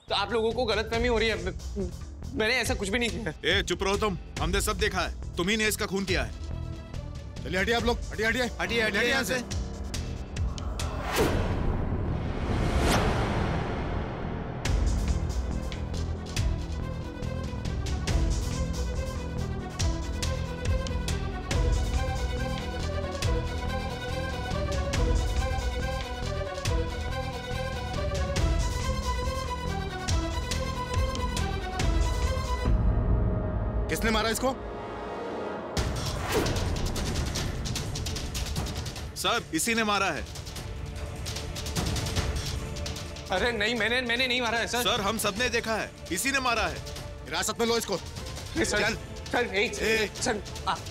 तो आप लोगों को गलतफहमी हो रही है। मैंने ऐसा कुछ भी नहीं किया। ए चुप रहो तुम, हमने सब देखा है, तुम ही ने इसका खून किया है। चलिए हटिए आप लोग, हटिए हटिए हटिए हटिए यहाँ से। किसने मारा इसको? सर इसी ने मारा है। अरे नहीं, मैंने नहीं मारा है सर। सर हम सबने देखा है, इसी ने मारा है। हिरासत में लो इसको। सर सर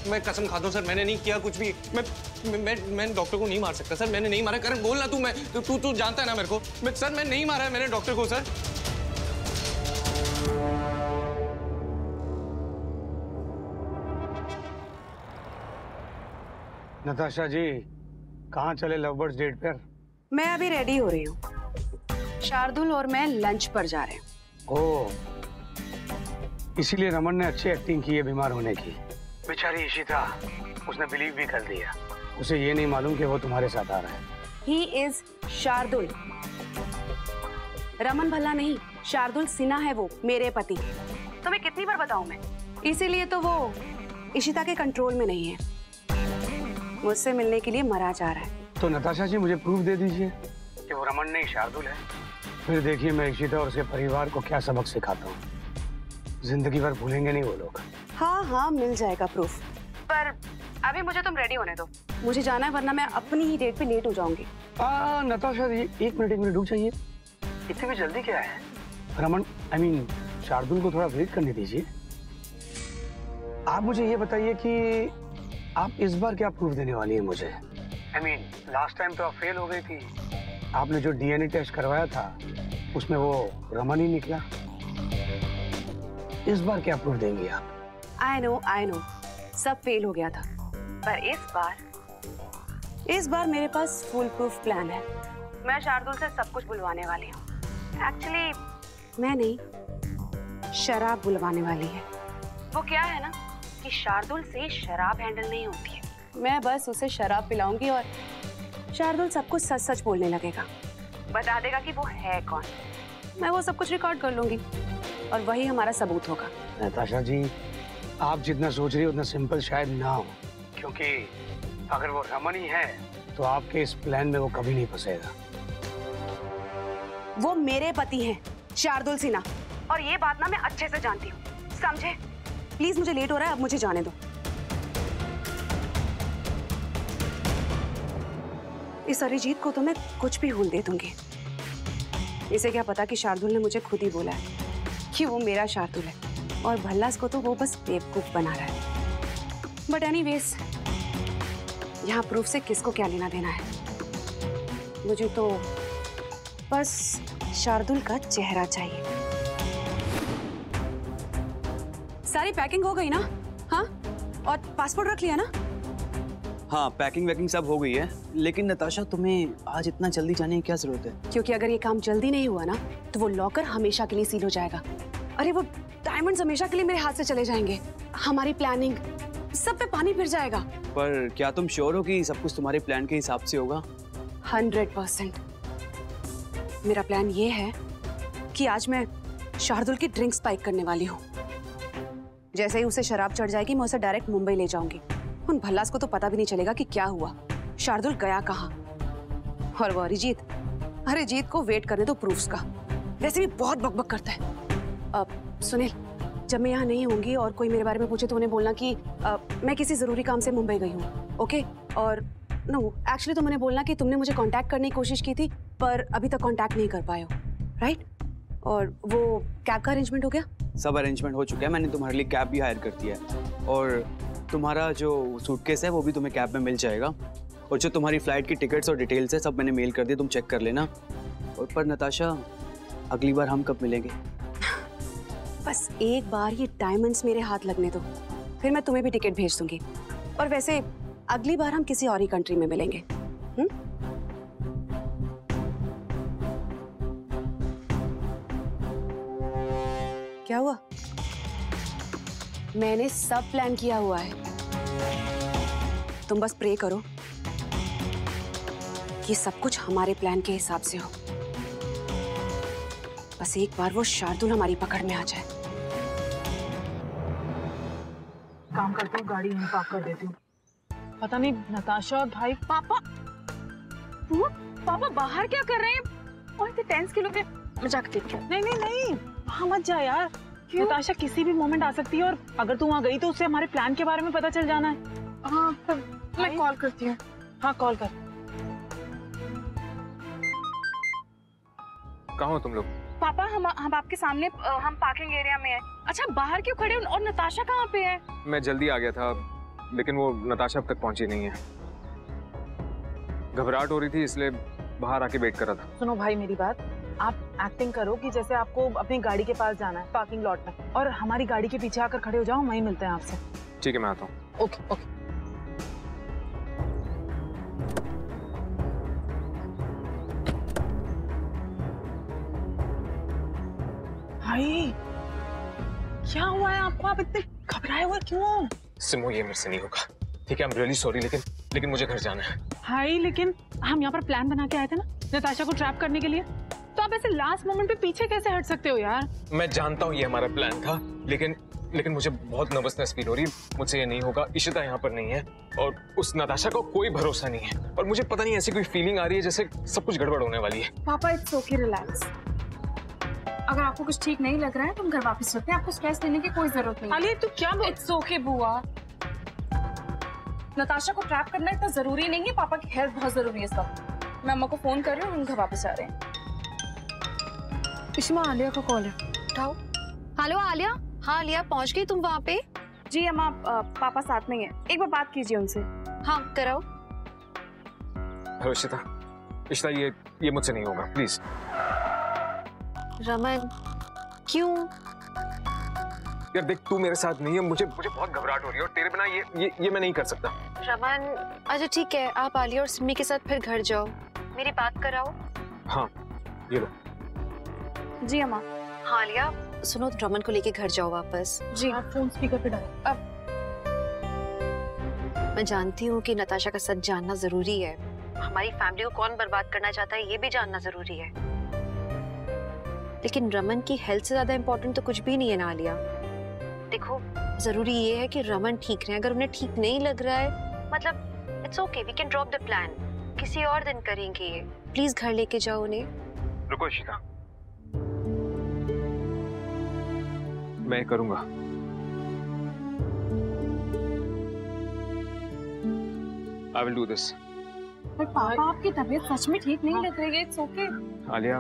मैं कसम खाता हूँ सर, मैंने नहीं किया कुछ भी। मैं डॉक्टर को नहीं मार सकता सर, मैंने नहीं मारा। करण बोलना तू जानता है ना मेरे को। सर मैं नहीं मारा है मैंने डॉक्टर को सर। नताशा जी कहाँ चले लवबर्ड्स डेट पर? मैं अभी रेडी हो रही हूँ। शार्दुल और मैं लंच पर जा रहे हैं। ओह, इसीलिए रमन ने अच्छी एक्टिंग की है बीमार होने की। बेचारी इशिता, उसने बिलीव भी कर लिया। उसे ये नहीं मालूम कि वो तुम्हारे साथ आ रहा है। He is Shardul. रमन भला नहीं, शार्दुल सिन्हा है वो, मेरे पति। तुम्हें कितनी बार बताऊं मैं? इसीलिए तो वो इशिता के कंट्रोल में नहीं है, मुझसे मिलने के लिए मरा जा रहा है। तो नताशा जी मुझे प्रूफ दे दीजिए कि वो रमन नहीं शार्दुल है। फिर देखिए मैं इशिता और उसके परिवार को क्या सबक सिखाता हूँ। जिंदगी भर भूलेंगे नहीं वो लोग। हाँ हाँ मिल जाएगा प्रूफ, पर अभी मुझे तुम रेडी होने दो, मुझे जाना है वरना मैं अपनी ही डेट पे लेट हो जाऊंगी। नताशा जी एक मिनट रुक जाइए। इतनी भी जल्दी क्या है? रमन शार्दुल को थोड़ा वेट करने दीजिए। आप मुझे ये बताइए कि आप इस बार क्या प्रूफ देने वाली है मुझे? लास्ट टाइम तो आप फेल हो गई थी। आपने जो डीएनए टेस्ट करवाया था उसमें वो रमन ही निकला। इस बार क्या प्रूफ देंगी आप? आई नो सब फेल हो गया था, पर इस बार मेरे पास फुल प्रूफ प्लान है। मैं शार्दुल से सब कुछ बुलवाने वाली हूँ। एक्चुअली मैं नहीं, शराब बुलवाने वाली है। वो क्या है ना कि शार्दुल से शराब हैंडल नहीं होती है। मैं बस उसे शराब पिलाऊंगी और शार्दुल सब कुछ सच सच बोलने लगेगा, बता देगा कि वो है कौन। मैं वो सब कुछ रिकॉर्ड कर लूंगी और वही हमारा सबूत होगा। नताशा जी आप जितना सोच रही हो उतना सिंपल शायद ना हो, क्योंकि अगर वो रमन ही है तो आपके इस प्लान में वो कभी नहीं फंसेगा। वो मेरे पति हैं, शार्दुल सिन्हा, और ये बात ना मैं अच्छे से जानती हूँ, समझे? प्लीज मुझे लेट हो रहा है, अब मुझे जाने दो। इस अरिजीत को तो मैं कुछ भी भूल दे दूंगी। इसे क्या पता कि शार्दुल ने मुझे खुद ही बोला है कि वो मेरा शार्दुल है, और भल्लास को तो वो बस बेवकूफ बना रहा है। बट एनीवेज, यहाँ प्रूफ से किसको क्या लेना देना है? मुझे तो बस शार्दुल का चेहरा चाहिए। सारी पैकिंग हो गई ना? हाँ, और पासपोर्ट रख लिया ना? हाँ, पैकिंग वैकिंग सब हो गई है। लेकिन नताशा तुम्हें आज इतना जल्दी जाने की क्या जरूरत है? क्योंकि अगर ये काम जल्दी नहीं हुआ ना तो वो लॉकर हमेशा के लिए सील हो जाएगा। अरे वो डायमंड्स हमेशा के लिए मेरे हाथ से चले जाएंगे। हमारी प्लानिंग सब पे पानी फिर जाएगा। पर क्या तुम श्योर हो कि सब कुछ तुम्हारे प्लान के हिसाब से होगा? 100%। मेरा प्लान ये है कि आज मैं शार्दुल की ड्रिंक स्पाइक करने वाली हूँ। जैसे ही उसे शराब चढ़ जाएगी मैं उसे डायरेक्ट मुंबई ले जाऊंगी। उन भल्लास को तो पता भी नहीं चलेगा कि क्या हुआ, शार्दुल गया कहाँ। और वो अरिजीत को वेट करने दो प्रूफ्स का। वैसे भी बहुत बकबक करता है। अब सुनील, जब मैं यहाँ नहीं होंगी और कोई मेरे बारे में पूछे तो उन्हें बोलना कि मैं किसी जरूरी काम से मुंबई गई हूँ। ओके? और नो, एक्चुअली तुम उन्हें बोलना कि तुमने मुझे कांटेक्ट करने की कोशिश की थी पर अभी तक कांटेक्ट नहीं कर पाए हो, राइट? और वो कैब का अरेंजमेंट हो गया? सब अरेंजमेंट हो चुका है। मैंने तुम्हारे लिए कैब भी हायर कर दिया है, और तुम्हारा जो सूटकेस है वो भी तुम्हें कैब में मिल जाएगा। और जो तुम्हारी फ्लाइट की टिकट्स और डिटेल्स है सब मैंने मेल कर दिया, तुम चेक कर लेना। और पर नताशा, अगली बार हम कब मिलेंगे? बस एक बार ये डायमंड्स मेरे हाथ लगने दो, फिर मैं तुम्हें भी टिकट भेज दूंगी। और वैसे अगली बार हम किसी और ही कंट्री में मिलेंगे। क्या हुआ? मैंने सब प्लान किया हुआ है। तुम बस प्रे करो कि सब कुछ हमारे प्लान के हिसाब से हो। बस एक बार वो शार्दुल हमारी पकड़ में आ जाए। काम करती हूँ, गाड़ी यहीं पार्क कर देती हूँ। पता नहीं नताशा और भाई। पापा वो पापा बाहर क्या कर रहे हैं? और इतने टेंस क्यों लग रहे हैं? मैं जाकर देखती हूँ। नहीं नहीं नहीं, वहाँ मत जा यार। नताशा किसी भी मोमेंट आ सकती है और अगर तू वहाँ गई तो उससे हमारे प्लान के बारे में पता चल जाना है। हाँ मैं कॉल करती हूँ। हाँ कॉल कर। कहाँ हो तुम लोग? पापा हम आपके सामने हम पार्किंग एरिया में हैं। अच्छा बाहर क्यों खड़े हो? और नताशा कहाँ पे है? मैं जल्दी आ गया था, लेकिन वो नताशा अब तक पहुंची नहीं है। घबराहट हो रही थी इसलिए बाहर आके वेट कर रहा था। सुनो भाई मेरी बात, आप एक्टिंग करो कि जैसे आपको अपनी गाड़ी के पास जाना है पार्किंग लॉट में, और हमारी गाड़ी के पीछे आकर खड़े हो जाओ, वहीं मिलते हैं आपसे। ठीक है मैं आता हूँ। Okay okay. भाई क्या हुआ है आपको? आप इतने घबराए हुए क्यों? सिमो ये मेरे से नहीं होगा। ठीक है, आई एम रियली सॉरी, लेकिन मुझे घर जाना है। भाई लेकिन हम यहाँ पर प्लान बना के आए थे ना नताशा को ट्रैप करने के लिए, तो आप ऐसे लास्ट मोमेंट पे पीछे कैसे हट सकते हो यार? मैं जानता हूँ ये हमारा प्लान था, लेकिन मुझे बहुत नर्वसनेस फील हो रही है। मुझसे ये नहीं होगा। इशिता यहाँ पर नहीं है और उस नताशा का कोई भरोसा नहीं है, और मुझे पता नहीं ऐसी कोई फीलिंग आ रही है जैसे सब कुछ गड़बड़ होने वाली है। पापा इट्स ओके, रिलैक्स। अगर आपको कुछ ठीक नहीं लग रहा है तो हम घर वापस चलते हैं। आपको स्ट्रेस लेने की कोई जरूरत नहीं। अली तू क्या? इट्स ओके बुआ। नताशा को ट्रैप करना इतना जरूरी नहीं है। पापा की हेल्थ बहुत जरूरी है इस वक्त। मैं अम्मा को फोन कर रही हूँ, हम घर वापस जा रहे हैं। इश्मा आलिया का कॉल है, उठाओ। हेलो आलिया। हाँ आलिया, पहुंच गई तुम वहाँ पे? जी अम्मा, पापा साथ में ही है। एक बार बात कीजिए उनसे। हाँ कराओ। हेलो इशिता, ये मुझसे नहीं होगा, प्लीज। रमन क्यों? यार देख, तू मेरे साथ नहीं है, मुझे बहुत घबराहट हो रही है और तेरे बिना ये मैं नहीं कर सकता। रमन अच्छा ठीक है, आप आलिया और सिमी के साथ फिर घर जाओ, मेरी बात कराओ। हाँ ये लो। जी अम्मा। हाँ आलिया सुनो, रमन को लेके घर जाओ वापस। जी। आप फोन स्पीकर पे डालो। मैं जानती हूँ कि नताशा का सच जानना जरूरी है। हमारी फैमिली को कौन बर्बाद करना चाहता है ये भी जानना जरूरी है, लेकिन रमन की हेल्थ से ज्यादा इम्पोर्टेंट तो कुछ भी नहीं है ना आलिया। देखो जरूरी ये है कि रमन ठीक रहे। अगर उन्हें ठीक नहीं लग रहा है मतलब it's okay, we can drop the plan, किसी और दिन करेंगे ये। प्लीज घर लेके जाओ उन्हें। रुको इशिता, मैं करूंगा। I will do this. पर पापा आपकी तबीयत सच में ठीक नहीं लग रही है। It's okay. आलिया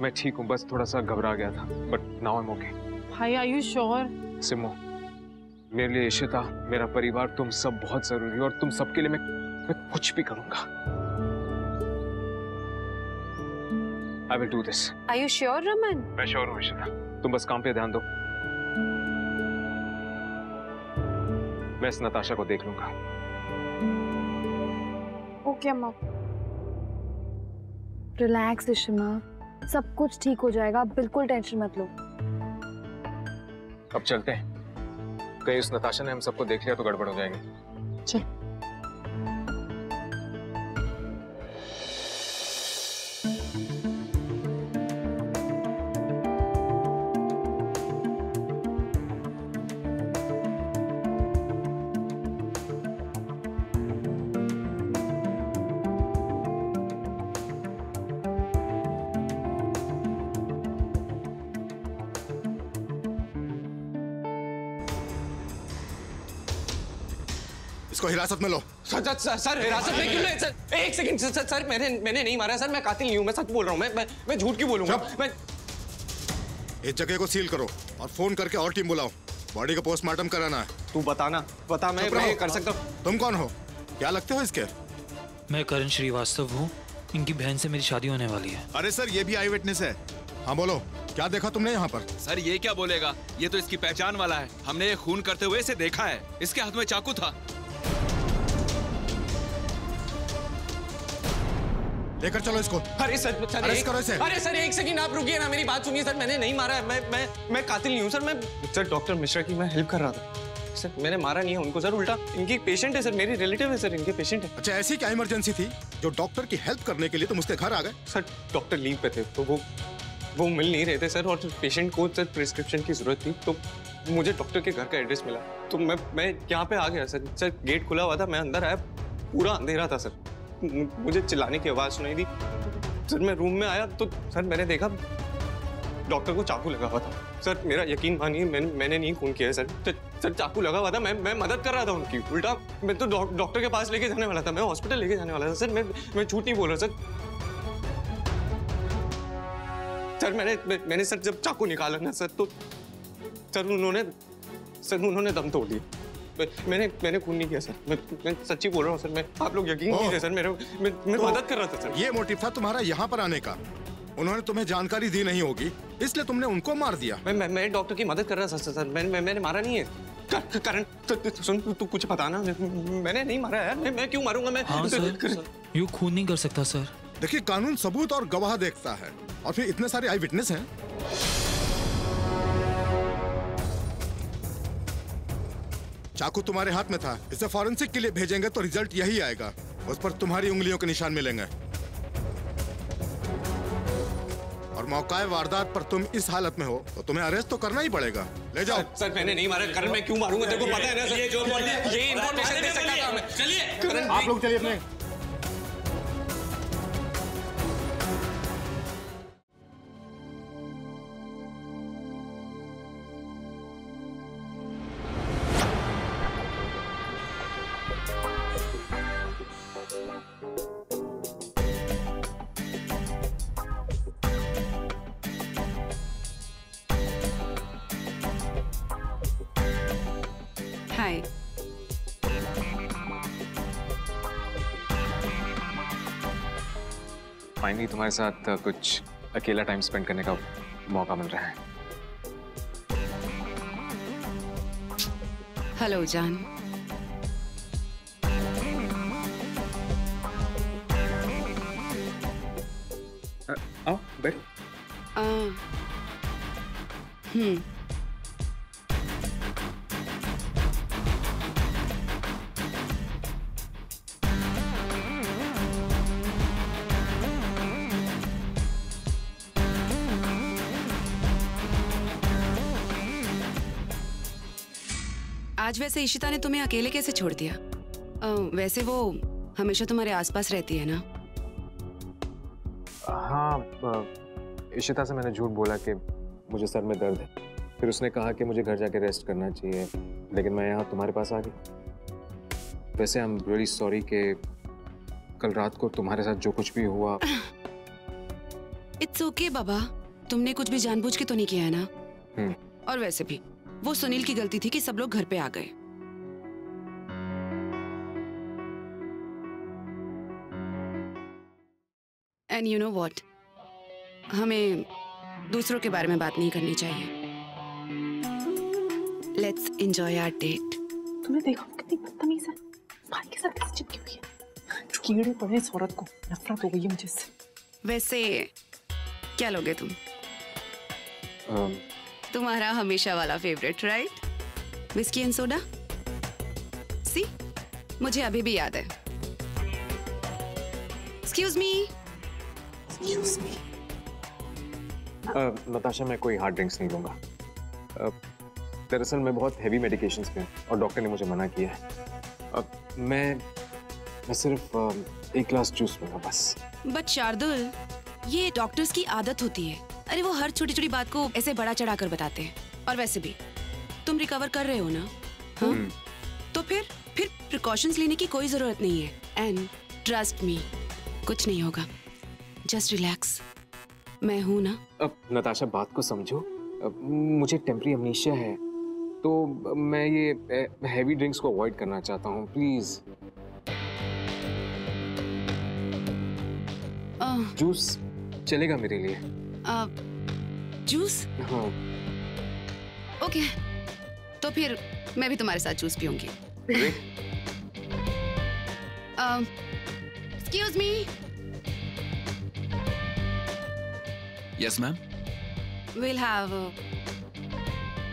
मैं ठीक हूँ, बस थोड़ा सा घबरा गया था, but now I am okay. भाई आर यू श्योर? सिमो, मेरे लिए इशिता, मेरा परिवार, तुम सब बहुत जरूरी है और तुम सबके लिए मैं कुछ भी करूंगा। I will do this. Are you sure Raman? मैं श्योर हूँ इशिता, तुम बस काम पे ध्यान दो, मैं इस नताशा को देख लूंगा। ओके अम्मा। रिलैक्स इशिमा, सब कुछ ठीक हो जाएगा, आप बिल्कुल टेंशन मत लो। अब चलते हैं, कहीं उस नताशा ने हम सबको देख लिया तो गड़बड़ हो जाएगी। चल। इसको हिरासत में लो। सर हिरासत में क्यों ले? सर एक सेकंड सर, मैंने नहीं मारा सर, मैं कातिल नहीं हूँ, मैं सच बोल रहा हूँ। मैं झूठ क्यों बोलूंगा? मैं इस जगह को सील करो और फोन करके और टीम बुलाओ, बॉडी का पोस्टमार्टम कराना है। तू बता मैं कर सकता हूँ। तुम कौन हो, क्या लगते हो इसके? मैं करण श्रीवास्तव हूँ, इनकी बहन से मेरी शादी होने वाली है। अरे सर ये भी आई विटनेस है। हाँ बोलो, क्या देखा तुमने यहाँ पर? सर ये क्या बोलेगा, ये तो इसकी पहचान वाला है। हमने ये खून करते हुए इसे देखा है, इसके हाथ में चाकू था। लेकर चलो इसको। अरे सर अरेस्ट करो इसे। अरे सर एक सेकंड आप रुकिए ना, मेरी बात सुनिए सर। मैंने नहीं मारा है, मैं कातिल नहीं हूँ सर। सर डॉक्टर मिश्रा की मैं हेल्प कर रहा था सर। मैंने मारा नहीं है उनको सर, उल्टा इनकी पेशेंट है सर, मेरी रिलेटिव है सर, इनके पेशेंट है। अच्छा, ऐसी क्या इमरजेंसी थी जो डॉक्टर की हेल्प करने के लिए तुम उसके घर आ गए? सर डॉक्टर लीव पे थे तो वो मिल नहीं रहे थे सर, और पेशेंट को सर प्रिस्क्रिप्शन की जरूरत थी, तो मुझे डॉक्टर के घर का एड्रेस मिला तो मैं यहाँ पे आ गया सर। सर गेट खुला हुआ था, मैं अंदर आया, पूरा अंधेरा था सर। मुझे चिल्लाने की आवाज़ सुनाई दी सर। मैं रूम में आया तो सर मैंने देखा डॉक्टर को चाकू लगा हुआ था सर। मेरा यकीन मानिए मैंने नहीं खून किया है सर। सर चाकू लगा हुआ था, मैं मदद कर रहा था उनकी। उल्टा मैं तो डॉक्टर के पास लेके जाने वाला था, मैं हॉस्पिटल लेके जाने वाला था सर। मैं झूठ नहीं बोल रहा सर। सर मैंने सर जब चाकू निकाला ना सर, तो सर उन्होंने दम तोड़ दिया। मैंने खून नहीं किया सर। मैं सच्ची बोल रहा हूँ सर। आप लोग यकीन कीजिए सर, मैं मदद कर रहा था सर। ये मोटिव था तुम्हारा यहाँ पर आने का? उन्होंने तुम्हें जानकारी दी नहीं होगी इसलिए तुमने उनको मार दिया। मैं डॉक्टर की मदद कर रहा था सर। मैंने मारा नहीं है। करण सुन, तू कुछ बताना। मैंने नहीं मारा है। मैं क्यों मारूंगा? मैं हाँ सर, यूँ खून नहीं कर सकता सर। देखिए, कानून सबूत और गवाह देखता है, और फिर इतने सारे आई विटनेस हैं। चाकू तुम्हारे हाथ में था, इसे फॉरेंसिक के लिए भेजेंगे तो रिजल्ट यही आएगा। उस पर तुम्हारी उंगलियों के निशान मिलेंगे, और मौका वारदात पर तुम इस हालत में हो तो तुम्हें अरेस्ट तो करना ही पड़ेगा। ले जाओ। सर मैंने नहीं मारा। करण मैं क्यों मारूंगा? तेरे को पता है ना सर, ये इन्फॉर्मेशन दे सकता था मैं। चलिए आप लोग चलिए अपने। हाय। फाइनली तुम्हारे साथ कुछ अकेला टाइम स्पेंड करने का मौका मिल रहा है। हेलो जान। आओ बैठ। आज वैसे इशिता ने तुम्हें अकेले कैसे छोड़ दिया? वैसे वो हमेशा तुम्हारे आसपास रहती है ना? हाँ, इशिता से मैंने झूठ बोला कि मुझे सर में दर्द है। फिर उसने कहा कि मुझे घर जाके रेस्ट करना चाहिए, लेकिन मैं यहाँ तुम्हारे पास आ गई। वैसे आई एम रियली सॉरी कि कल रात को तुम्हारे साथ जो कुछ भी हुआ। इट्स ओके बाबा, तुमने कुछ भी जानबूझ के तो नहीं किया है ना? और वैसे भी वो सुनील की गलती थी कि सब लोग घर पे आ गए। एंड यू नो व्हाट, हमें दूसरों के बारे में बात नहीं करनी चाहिए। Let's enjoy our date. तुमने देखा कितनी बदतमीज है, भाई के साथ कैसे चिपकी हुई है। कीड़े पड़े इस औरत को, नफरत हो गई है मुझे इससे। वैसे क्या लोगे तुम? तुम्हारा हमेशा वाला favourite, right? Whisky and soda. See, मुझे अभी भी याद है। Excuse me. Excuse me. Natasha, मैं कोई हार्ड ड्रिंक्स नहीं लूंगा। दरअसल मैं बहुत हैवी मेडिकेशंस पे हूँ और डॉक्टर ने मुझे मना किया है। मैं सिर्फ एक ग्लास जूस लूंगा बस। बट शार्दुल, ये डॉक्टर्स की आदत होती है। अरे वो हर छोटी छोटी बात को ऐसे बड़ा चढ़ा कर बताते हैं। और वैसे भी तुम रिकवर कर रहे हो ना? हाँ? तो फिर प्रिकॉशंस लेने की कोई जरूरत नहीं है। एंड ट्रस्ट मी, कुछ नहीं होगा। जस्ट रिलैक्स, मैं हूं ना। अब नताशा, बात को समझो। मुझे टेम्पररी अमनीशिया है, तो मैं ये हैवी ड्रिंक्स को अवॉइड करना चाहता हूँ। प्लीज जूस चलेगा मेरे लिए? जूस? हाँ। ओके, तो फिर मैं भी तुम्हारे साथ जूस पीऊंगी। Excuse me. Yes ma'am. We'll have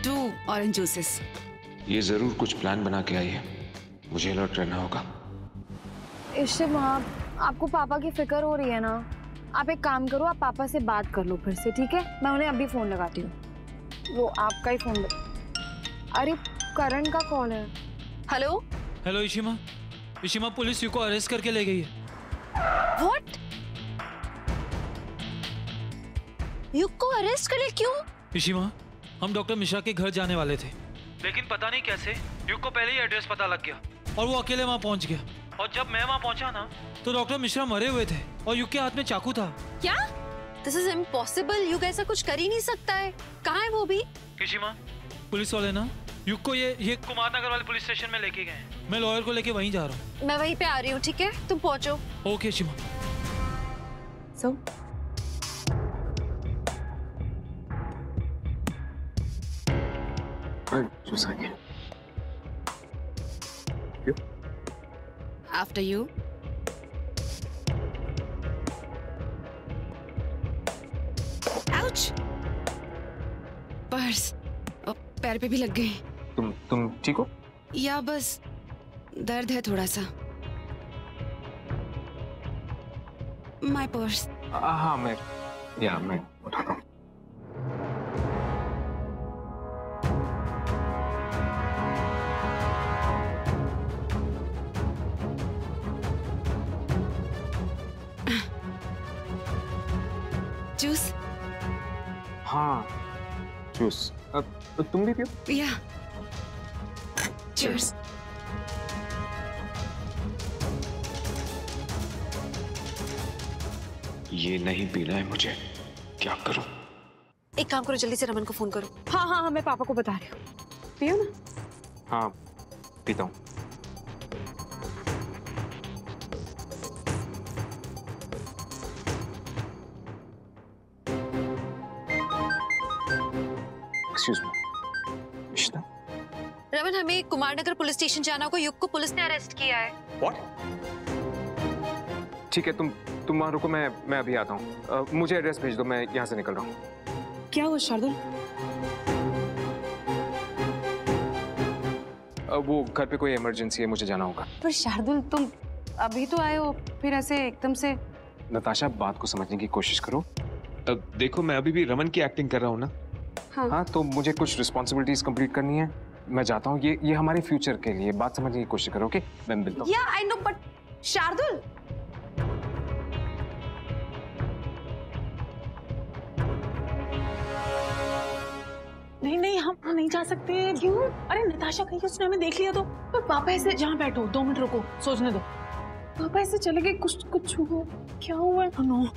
2 orange juices. ये जरूर कुछ प्लान बना के आई है, मुझे अलर्ट रहना होगा। इशिमा, आपको पापा की फिक्र हो रही है ना? आप एक काम करो, आप पापा से बात कर लो फिर से, ठीक है? मैं उन्हें अभी फोन लगाती हूँ। वो आपका ही फोन। अरे करण का कॉल है। Hello hello Ishima, Ishima police युग को अरेस्ट करके ले गई है। व्हाट? युग को अरेस्ट कर ले? क्यों? इशिमा, हम डॉक्टर मिश्रा के घर जाने वाले थे, लेकिन पता नहीं कैसे युग को पहले ही एड्रेस पता लग गया और वो अकेले वहाँ पहुँच गया। और जब मैं वहाँ पहुँचा ना, तो डॉक्टर मिश्रा मरे हुए थे और युग के हाथ में चाकू था। क्या? This is impossible. युग ऐसा कुछ कर ही नहीं सकता है। कहाँ है वो भी? इशिमा, पुलिस वाले ना युग को ये कुमार नगर वाले पुलिस स्टेशन में लेके गए। मैं लॉयर को लेके वहीं जा रहा हूँ। मैं वहीं पे आ रही हूँ, ठीक है? तुम पहुँचो। Okay Ishima. So? After you. Ouch! Purse पैर पे भी लग गई। तुम ठीक हो? या बस दर्द है थोड़ा सा। My purse. हाँ मैं उठाता हूँ। जूस? हाँ जूस। अब तुम भी पियो? या। चीयर्स। ये नहीं पीना है मुझे, क्या करूं? एक काम करो, जल्दी से रमन को फोन करो। हाँ हाँ हाँ, मैं पापा को बता रही हूँ। पियो ना? हाँ पीता हूँ। Excuse me Ishita. रमन, हमें कुमारनगर पुलिस स्टेशन जाना होगा। युग को पुलिस ने अरेस्ट किया है। व्हाट? ठीक है, तुम वहाँ रुको, मैं अभी आता हूँ। मुझे एड्रेस भेज दो, मैं यहाँ से निकल रहा हूँ। क्या हुआ शार्दुल? वो घर पे कोई इमरजेंसी है, मुझे जाना होगा। पर शार्दुल, तुम अभी तो आए हो, फिर ऐसे एकदम से? नताशा, बात को समझने की कोशिश करो। देखो, मैं अभी भी रमन की एक्टिंग कर रहा हूँ ना। हाँ, तो मुझे कुछ रिस्पॉन्सिबिलिटीज कंप्लीट करनी है। मैं जाता हूँ, ये हमारे फ्यूचर के लिए। बात समझने की कोशिश करो, ओके? मैं मिलता हूँ। या आई नो, बट शार्दुल। नहीं, हम नहीं जा सकते। क्यों? अरे नताशा, कहीं उसने हमें देख लिया तो? पर पापा ऐसे, जहाँ बैठो, 2 मिनट रुको, सोचने दो। पापा ऐसे चले गए, कुछ हुआ? क्या हुआ? नो।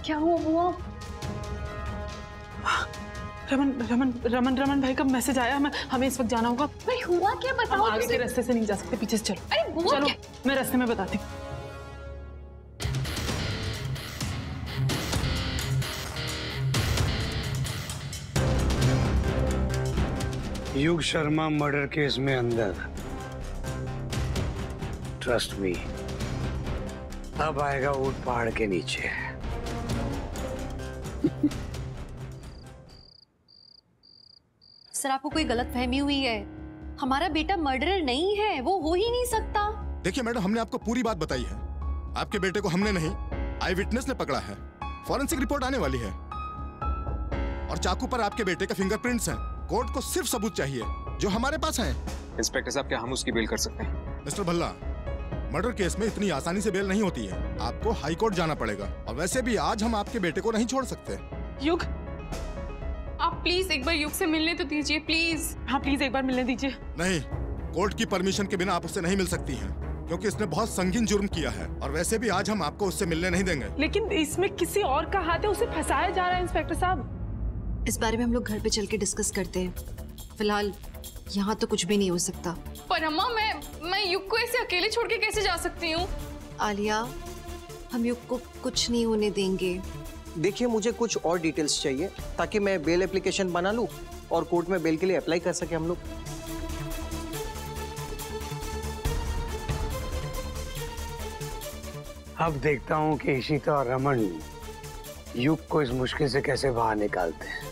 क्या हुआ? रमन भाई का मैसेज आया। हमें इस वक्त जाना होगा। भाई हुआ क्या, बताओ। हम आगे के रास्ते से नहीं जा सकते, पीछे से चलो। अरे हुआ चलो, क्या? मैं रास्ते में बताती हूँ। युग शर्मा मर्डर केस में अंदर, ट्रस्ट मी, अब आएगा ऊंट पहाड़ के नीचे। सर, आपको कोई गलतफहमी हुई है। हमारा बेटा मर्डरर नहीं है, वो हो ही नहीं सकता। देखिए मैडम, हमने आपको पूरी बात बताई है। आपके बेटे को हमने नहीं, आई विटनेस ने पकड़ा है। फॉरेंसिक रिपोर्ट आने वाली है और चाकू पर आपके बेटे के फिंगरप्रिंट्स हैं। कोर्ट को सिर्फ सबूत चाहिए जो हमारे पास हैं। इंस्पेक्टर साहब, क्या हम उसकी बेल कर सकते हैं? मिस्टर भल्ला, मर्डर केस में इतनी आसानी से बेल नहीं होती है। आपको हाई कोर्ट जाना पड़ेगा और वैसे भी आज हम आपके बेटे को नहीं छोड़ सकते। युग, आप प्लीज एक बार युग से मिलने तो दीजिए, प्लीज। हाँ प्लीज, एक बार मिलने दीजिए। नहीं, कोर्ट की परमिशन के बिना आप उससे नहीं मिल सकती हैं, क्योंकि इसने बहुत संगीन जुर्म किया है और वैसे भी आज हम आपको उससे मिलने नहीं देंगे। लेकिन इसमें किसी और का हाथ है, उसे फंसाया जा रहा है इंस्पेक्टर साहब। इस बारे में हम लोग घर पे चल के डिस्कस करते हैं। फिलहाल यहाँ तो कुछ भी नहीं हो सकता। पर अम्मा, मैं युग को ऐसे अकेले छोड़ के कैसे जा सकती हूँ? आलिया, हम युग को कुछ नहीं होने देंगे। देखिए, मुझे कुछ और डिटेल्स चाहिए ताकि मैं बेल एप्लीकेशन बना लूं और कोर्ट में बेल के लिए अप्लाई कर सके हम लोग। अब देखता हूँ कि इशिता और रमन युग को इस मुश्किल से कैसे बाहर निकालते हैं।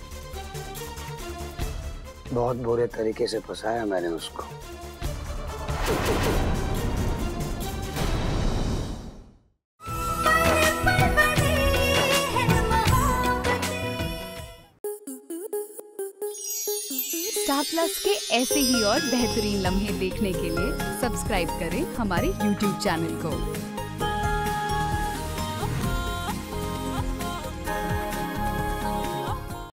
बहुत बुरे तरीके से फंसाया मैंने उसको। स्टार प्लस के ऐसे ही और बेहतरीन लम्हे देखने के लिए सब्सक्राइब करें हमारे YouTube चैनल को।